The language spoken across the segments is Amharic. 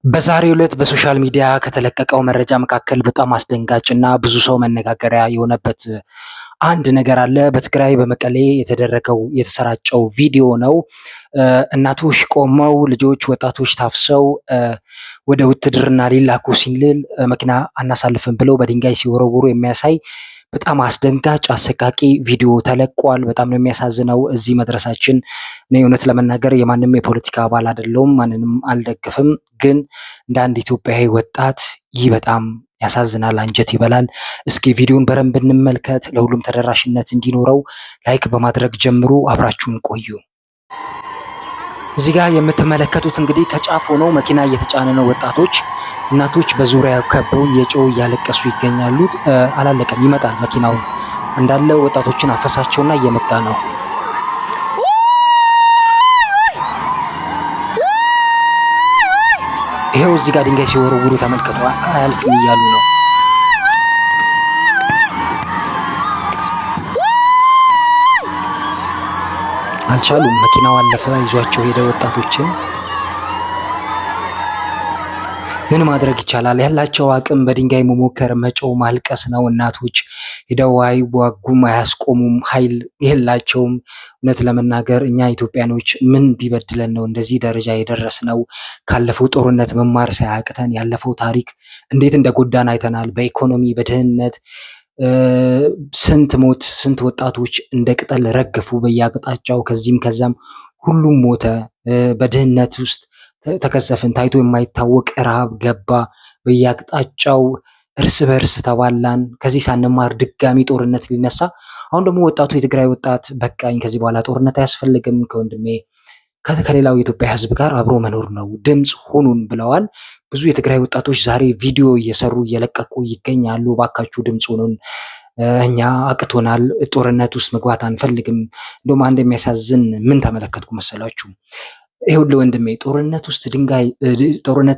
በዛሬው ዕለት በሶሻል ሚዲያ ከተለቀቀው መረጃ መካከል በጣም አስደንጋጭና ብዙ ሰው መነጋገሪያ የሆነበት አንድ ነገር አለ። በትግራይ በመቀሌ የተሰራጨው ቪዲዮ ነው። እናቶች ቆመው ልጆች፣ ወጣቶች ታፍሰው ወደ ውትድርና ሊላኩ ሲል መኪና አናሳልፍም ብለው በድንጋይ ሲወረውሩ የሚያሳይ በጣም አስደንጋጭ አሰቃቂ ቪዲዮ ተለቋል። በጣም ነው የሚያሳዝነው እዚህ መድረሳችን። እኔ እውነት ለመናገር የማንም የፖለቲካ አባል አይደለሁም፣ ማንንም አልደግፍም። ግን እንደ አንድ ኢትዮጵያዊ ወጣት ይህ በጣም ያሳዝናል፣ አንጀት ይበላል። እስኪ ቪዲዮን በደንብ እንመልከት። ለሁሉም ተደራሽነት እንዲኖረው ላይክ በማድረግ ጀምሩ። አብራችሁን ቆዩ። እዚህ ጋር የምትመለከቱት እንግዲህ ከጫፍ ሆነው መኪና እየተጫነ ነው። ወጣቶች፣ እናቶች በዙሪያ ከበው የጮው እያለቀሱ ይገኛሉ። አላለቀም፣ ይመጣል። መኪናው እንዳለ ወጣቶችን አፈሳቸውና እየመጣ ነው። ይሄው እዚህ ጋር ድንጋይ ሲወረውሩ ተመልከቱ። አያልፍም እያሉ ነው። አልቻሉም። መኪናው አለፈ፣ ይዟቸው ሄደ። ወጣቶችን ምን ማድረግ ይቻላል? ያላቸው አቅም በድንጋይ መሞከር፣ መጮው፣ ማልቀስ ነው። እናቶች ሄደው አይዋጉም፣ አያስቆሙም፣ ኃይል የላቸውም። እውነት ለመናገር እኛ ኢትዮጵያኖች ምን ቢበድለን ነው እንደዚህ ደረጃ የደረስነው? ካለፈው ጦርነት መማር ሳያቅተን ያለፈው ታሪክ እንዴት እንደጎዳን አይተናል። በኢኮኖሚ በድህነት ስንት ሞት፣ ስንት ወጣቶች እንደ ቅጠል ረገፉ በየአቅጣጫው። ከዚህም ከዛም ሁሉም ሞተ። በድህነት ውስጥ ተከሰፍን። ታይቶ የማይታወቅ ረሃብ ገባ በየአቅጣጫው። እርስ በርስ ተባላን። ከዚህ ሳንማር ድጋሚ ጦርነት ሊነሳ። አሁን ደግሞ ወጣቱ የትግራይ ወጣት በቃኝ፣ ከዚህ በኋላ ጦርነት አያስፈልግም፣ ከወንድሜ ከሌላው የኢትዮጵያ ሕዝብ ጋር አብሮ መኖር ነው፣ ድምፅ ሁኑን ብለዋል። ብዙ የትግራይ ወጣቶች ዛሬ ቪዲዮ እየሰሩ እየለቀቁ ይገኛሉ። ባካችሁ ድምፅ ሁኑን፣ እኛ አቅቶናል፣ ጦርነት ውስጥ መግባት አንፈልግም። እንደውም አንድ የሚያሳዝን ምን ተመለከትኩ መሰላችሁ? ይኸውልህ ወንድሜ፣ ጦርነት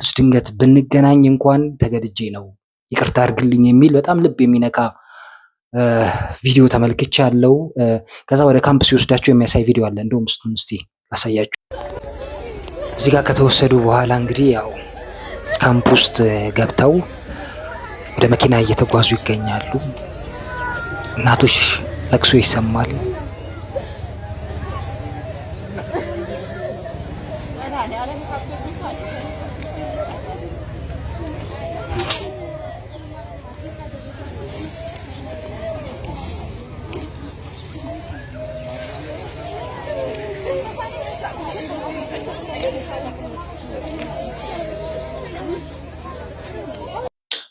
ውስጥ ድንገት ብንገናኝ እንኳን ተገድጄ ነው ይቅርታ አድርግልኝ የሚል በጣም ልብ የሚነካ ቪዲዮ ተመልክቻለሁ። ከዛ ወደ ካምፕ ሲወስዳቸው የሚያሳይ ቪዲዮ አለ። እንደውም እስቲ አሳያችሁ። እዚህ ጋር ከተወሰዱ በኋላ እንግዲህ ያው ካምፕ ውስጥ ገብተው ወደ መኪና እየተጓዙ ይገኛሉ። እናቶች ለቅሶ ይሰማል።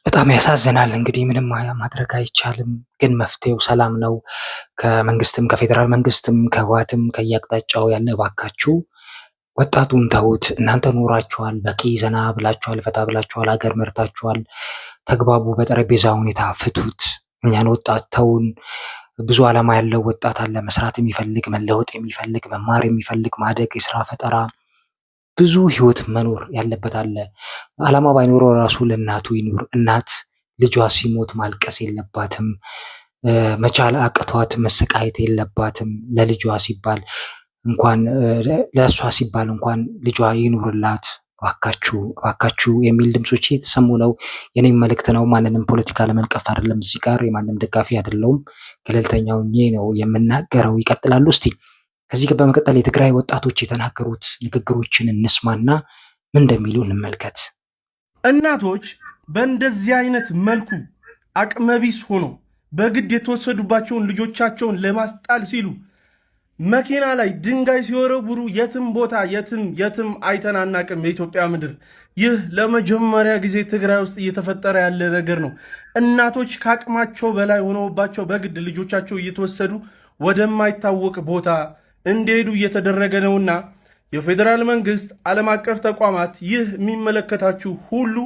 በጣም ያሳዝናል። እንግዲህ ምንም ማድረግ አይቻልም። ግን መፍትሄው ሰላም ነው። ከመንግስትም ከፌዴራል መንግስትም ከህወሓትም ከየአቅጣጫው ያለ እባካችሁ ወጣቱን ተውት። እናንተ ኖራችኋል፣ በቂ ዘና ብላችኋል፣ ፈታ ብላችኋል፣ ሀገር መርታችኋል። ተግባቡ፣ በጠረጴዛ ሁኔታ ፍቱት። እኛን ወጣት ተውን። ብዙ ዓላማ ያለው ወጣት አለ፣ መስራት የሚፈልግ መለወጥ የሚፈልግ መማር የሚፈልግ ማደግ፣ የስራ ፈጠራ፣ ብዙ ህይወት መኖር ያለበት አለ። ዓላማ ባይኖረው ራሱ ለእናቱ ይኑር። እናት ልጇ ሲሞት ማልቀስ የለባትም። መቻል አቅቷት መሰቃየት የለባትም። ለልጇ ሲባል እንኳን ለእሷ ሲባል እንኳን ልጇ ይኑርላት። እባካችሁ የሚል ድምጾች የተሰሙ ነው። የኔም መልእክት ነው። ማንንም ፖለቲካ ለመንቀፍ አይደለም። እዚህ ጋር የማንም ደጋፊ አይደለውም። ገለልተኛው ነው የምናገረው። ይቀጥላሉ። እስቲ ከዚህ በመቀጠል የትግራይ ወጣቶች የተናገሩት ንግግሮችን እንስማና ምን እንደሚሉ እንመልከት። እናቶች በእንደዚህ አይነት መልኩ አቅመቢስ ሆኖ በግድ የተወሰዱባቸውን ልጆቻቸውን ለማስጣል ሲሉ መኪና ላይ ድንጋይ ሲወረውሩ የትም ቦታ የትም አይተን አናቅም። የኢትዮጵያ ምድር ይህ ለመጀመሪያ ጊዜ ትግራይ ውስጥ እየተፈጠረ ያለ ነገር ነው። እናቶች ከአቅማቸው በላይ ሆነውባቸው በግድ ልጆቻቸው እየተወሰዱ ወደማይታወቅ ቦታ እንዲሄዱ እየተደረገ ነውና የፌዴራል መንግስት፣ ዓለም አቀፍ ተቋማት፣ ይህ የሚመለከታችሁ ሁሉ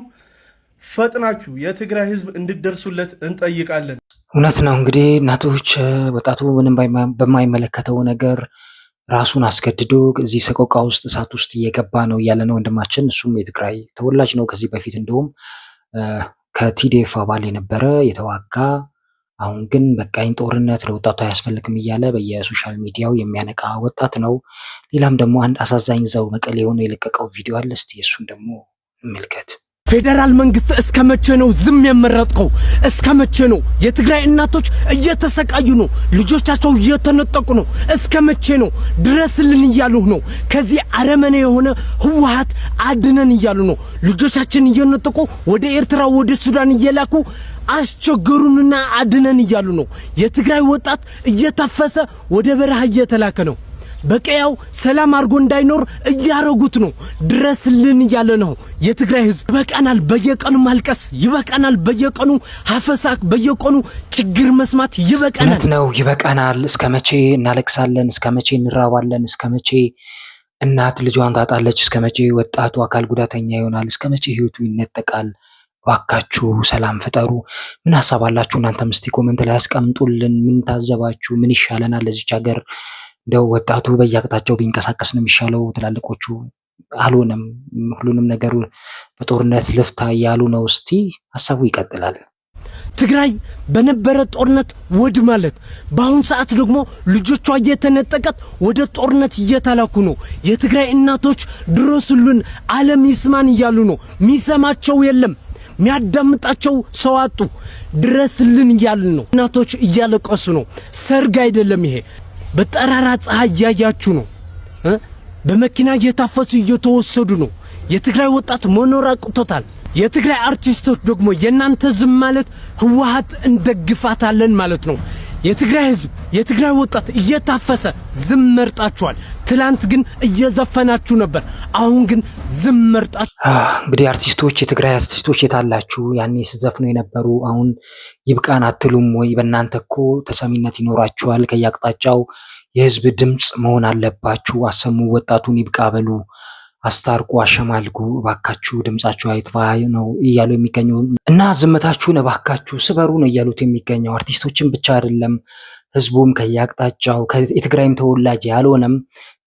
ፈጥናችሁ የትግራይ ህዝብ እንድደርሱለት እንጠይቃለን። እውነት ነው። እንግዲህ እናቶች ወጣቱ ምንም በማይመለከተው ነገር ራሱን አስገድዶ እዚህ ሰቆቃ ውስጥ እሳት ውስጥ እየገባ ነው እያለ ነው ወንድማችን። እሱም የትግራይ ተወላጅ ነው። ከዚህ በፊት እንደውም ከቲዲኤፍ አባል የነበረ የተዋጋ፣ አሁን ግን በቃኝ ጦርነት ለወጣቱ አያስፈልግም እያለ በየሶሻል ሚዲያው የሚያነቃ ወጣት ነው። ሌላም ደግሞ አንድ አሳዛኝ እዛው መቀሌ የሆነ የለቀቀው ቪዲዮ አለ። እስቲ እሱን ደግሞ እንመልከት። ፌደራል መንግስት እስከ መቼ ነው ዝም የመረጥከው? እስከ መቼ ነው? የትግራይ እናቶች እየተሰቃዩ ነው፣ ልጆቻቸው እየተነጠቁ ነው። እስከ መቼ ነው? ድረስልን እያሉህ ነው። ከዚህ አረመኔ የሆነ ህወሓት አድነን እያሉ ነው። ልጆቻችን እየነጠቁ ወደ ኤርትራ ወደ ሱዳን እየላኩ አስቸገሩንና አድነን እያሉ ነው። የትግራይ ወጣት እየታፈሰ ወደ በረሃ እየተላከ ነው። በቀያው ሰላም አድርጎ እንዳይኖር እያረጉት ነው። ድረስልን እያለ ነው የትግራይ ህዝብ። ይበቃናል በየቀኑ ማልቀስ፣ ይበቃናል በየቀኑ ሀፈሳክ፣ በየቀኑ ችግር መስማት ይበቃናል። እውነት ነው ይበቃናል። እስከ መቼ እናለቅሳለን? እስከ መቼ እንራባለን? እስከ መቼ እናት ልጇን ታጣለች? እስከ መቼ ወጣቱ አካል ጉዳተኛ ይሆናል? እስከ መቼ ህይወቱ ይነጠቃል? ባካችሁ ሰላም ፍጠሩ። ምን ሀሳብ አላችሁ? እናንተም እስቲ ኮሜንት ላይ አስቀምጡልን። ምን ታዘባችሁ? ምን ይሻለናል ለዚች ሀገር? እንደው ወጣቱ በየአቅጣጫው ቢንቀሳቀስ ነው የሚሻለው። ትላልቆቹ አልሆነም፣ ሁሉንም ነገር በጦርነት ልፍታ እያሉ ነው። እስቲ ሀሳቡ ይቀጥላል። ትግራይ በነበረ ጦርነት ወድ ማለት በአሁን ሰዓት ደግሞ ልጆቿ እየተነጠቀት ወደ ጦርነት እየተላኩ ነው። የትግራይ እናቶች ድረሱልን፣ ዓለም ይስማን እያሉ ነው። የሚሰማቸው የለም፣ የሚያዳምጣቸው ሰው አጡ። ድረስልን እያልን ነው። እናቶች እያለቀሱ ነው። ሰርግ አይደለም ይሄ። በጠራራ ፀሐይ እያያችሁ ነው። በመኪና እየታፈሱ እየተወሰዱ ነው። የትግራይ ወጣት መኖር አቅቶታል። የትግራይ አርቲስቶች ደግሞ የናንተ ዝም ማለት ህወሓት እንደግፋታለን ማለት ነው። የትግራይ ህዝብ፣ የትግራይ ወጣት እየታፈሰ ዝም መርጣችኋል። ትላንት ግን እየዘፈናችሁ ነበር። አሁን ግን ዝም መርጣችሁ። እንግዲህ አርቲስቶች፣ የትግራይ አርቲስቶች የታላችሁ? ያኔ ሲዘፍኑ የነበሩ አሁን ይብቃን አትሉም ወይ? በእናንተ እኮ ተሰሚነት ይኖራችኋል። ከየአቅጣጫው የህዝብ ድምፅ መሆን አለባችሁ። አሰሙ፣ ወጣቱን ይብቃ በሉ፣ አስታርቁ፣ አሸማልጉ፣ እባካችሁ ድምጻችሁ አይጥፋ ነው እያሉ የሚገኘው እና ዝምታችሁን እባካችሁ ስበሩ ነው እያሉት የሚገኘው። አርቲስቶችን ብቻ አይደለም ህዝቡም ከየአቅጣጫው የትግራይም ተወላጅ ያልሆነም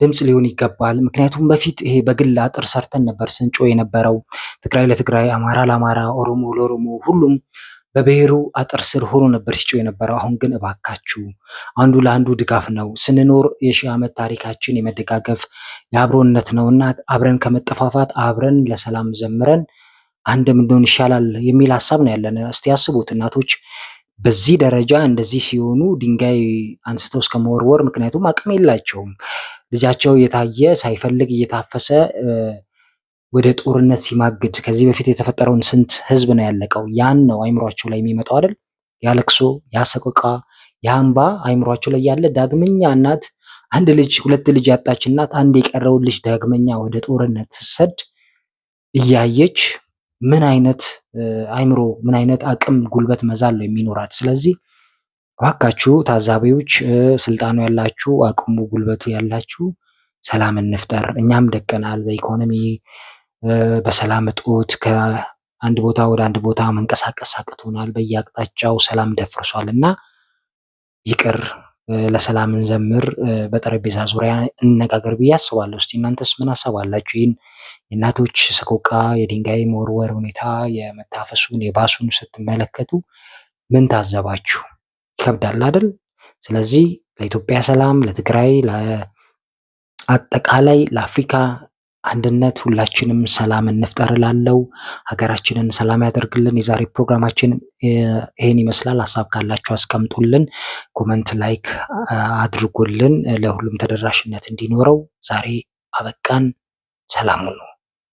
ድምፅ ሊሆን ይገባል። ምክንያቱም በፊት ይሄ በግል አጥር ሰርተን ነበር ስንጮ የነበረው። ትግራይ ለትግራይ፣ አማራ ለአማራ፣ ኦሮሞ ለኦሮሞ፣ ሁሉም በብሔሩ አጥር ስር ሆኖ ነበር ሲጮህ የነበረው። አሁን ግን እባካችሁ አንዱ ለአንዱ ድጋፍ ነው። ስንኖር የሺህ ዓመት ታሪካችን የመደጋገፍ የአብሮነት ነው እና አብረን ከመጠፋፋት አብረን ለሰላም ዘምረን አንድ ምንድን ይሻላል የሚል ሀሳብ ነው ያለን። እስቲ ያስቡት እናቶች በዚህ ደረጃ እንደዚህ ሲሆኑ ድንጋይ አንስተው እስከ መወርወር፣ ምክንያቱም አቅም የላቸውም። ልጃቸው የታየ ሳይፈልግ እየታፈሰ ወደ ጦርነት ሲማግድ ከዚህ በፊት የተፈጠረውን ስንት ህዝብ ነው ያለቀው? ያን ነው አይምሯቸው ላይ የሚመጣው አይደል? ያለቅሶ፣ ያሰቆቃ፣ ያንባ አይምሯቸው ላይ ያለ ዳግመኛ እናት አንድ ልጅ ሁለት ልጅ ያጣች እናት አንድ የቀረውን ልጅ ዳግመኛ ወደ ጦርነት ስትሰድ እያየች ምን አይነት አይምሮ፣ ምን አይነት አቅም፣ ጉልበት መዛል ነው የሚኖራት? ስለዚህ እባካችሁ ታዛቢዎች፣ ስልጣኑ ያላችሁ፣ አቅሙ ጉልበቱ ያላችሁ ሰላም እንፍጠር። እኛም ደቀናል በኢኮኖሚ በሰላም እጦት ከአንድ ቦታ ወደ አንድ ቦታ መንቀሳቀስ አቅቶናል። በየአቅጣጫው ሰላም ደፍርሷል እና ይቅር፣ ለሰላም እንዘምር፣ በጠረጴዛ ዙሪያ እንነጋገር ብዬ አስባለሁ። እስቲ እናንተስ ምን ሀሳብ አላችሁ? ይህን የእናቶች ሰቆቃ፣ የድንጋይ መወርወር ሁኔታ፣ የመታፈሱን የባሱን ስትመለከቱ ምን ታዘባችሁ? ይከብዳል አይደል? ስለዚህ ለኢትዮጵያ ሰላም፣ ለትግራይ፣ ለአጠቃላይ ለአፍሪካ አንድነት ሁላችንም ሰላም እንፍጠር እላለሁ። ሀገራችንን ሰላም ያደርግልን። የዛሬ ፕሮግራማችን ይሄን ይመስላል። ሀሳብ ካላችሁ አስቀምጡልን፣ ኮመንት ላይክ አድርጉልን፣ ለሁሉም ተደራሽነት እንዲኖረው። ዛሬ አበቃን። ሰላም ሁኑ።